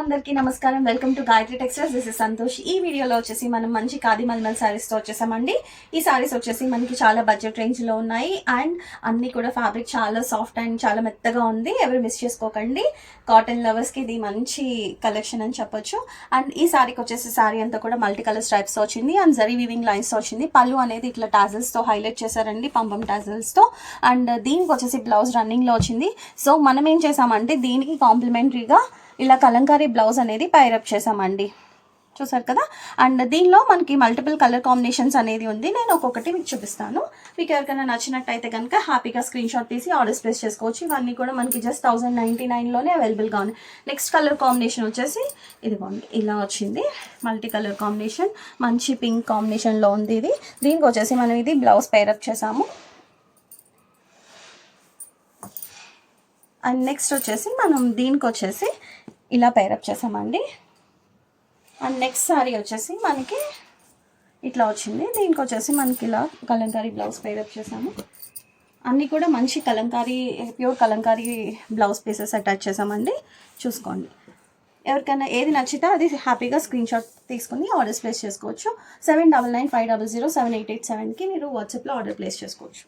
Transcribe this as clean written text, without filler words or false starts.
అందరికీ నమస్కారం. Welcome to Gayatri textiles. This is Santosh. ఈ వీడియోలో వచ్చేసి మనం మంచి ఖాదీ మల్మల్ శారీస్తో వచ్చేసామండి. ఈ శారీస్ వచ్చేసి మనకి చాలా బడ్జెట్ రేంజ్లో ఉన్నాయి అండ్ అన్నీ కూడా ఫ్యాబ్రిక్ చాలా సాఫ్ట్ అండ్ చాలా మెత్తగా ఉంది. ఎవరు మిస్ చేసుకోకండి. కాటన్ లవర్స్కి ఇది మంచి కలెక్షన్ అని చెప్పొచ్చు. అండ్ ఈ శారీకి వచ్చేసి శారీ అంతా కూడా మల్టీ కలర్ స్ట్రైప్స్తో వచ్చింది అండ్ జరీ వీవింగ్ లైన్స్తో వచ్చింది. పళ్ళు అనేది ఇట్లా టాజల్స్తో హైలైట్ చేశారండి, పంపం టాజల్స్తో. అండ్ దీనికి వచ్చేసి బ్లౌజ్ రన్నింగ్లో వచ్చింది. సో మనం ఏం చేసామంటే దీనికి కాంప్లిమెంటరీగా ఇలా కలంకారీ బ్లౌజ్ అనేది పైరప్ చేసామండి, చూసారు కదా. అండ్ దీనిలో మనకి మల్టిపుల్ కలర్ కాంబినేషన్స్ అనేది ఉంది. నేను ఒక్కొక్కటి మీకు చూపిస్తాను. మీకు ఎవరికైనా నచ్చినట్టయితే కనుక హ్యాపీగా స్క్రీన్ షాట్ తీసి ఆర్డర్స్ ప్లేస్ చేసుకోవచ్చు. ఇవన్నీ కూడా మనకి జస్ట్ 1099లోనే అవైలబుల్గా ఉంది. నెక్స్ట్ కలర్ కాంబినేషన్ వచ్చేసి ఇదిగోండి, ఇలా వచ్చింది మల్టీ కలర్ కాంబినేషన్, మంచి పింక్ కాంబినేషన్లో ఉంది ఇది. దీనికి వచ్చేసి మనం ఇది బ్లౌజ్ పైరప్ చేసాము. అండ్ నెక్స్ట్ వచ్చేసి మనం దీనికి వచ్చేసి ఇలా పైరప్ చేసామండి. అండ్ నెక్స్ట్ శారీ వచ్చేసి మనకి ఇట్లా వచ్చింది. దీనికి వచ్చేసి మనకి ఇలా కలంకారీ బ్లౌజ్ పైరప్ చేసాము. అన్నీ కూడా మంచి Kalamkari, pure Kalamkari blouse pieces attach చేసామండి. చూసుకోండి. ఎవరికైనా ఏది నచ్చితే అది హ్యాపీగా స్క్రీన్ షాట్ తీసుకుని ఆర్డర్స్ ప్లేస్ చేసుకోవచ్చు. 7995007887కి మీరు వాట్సాప్లో ఆర్డర్ ప్లేస్ చేసుకోవచ్చు.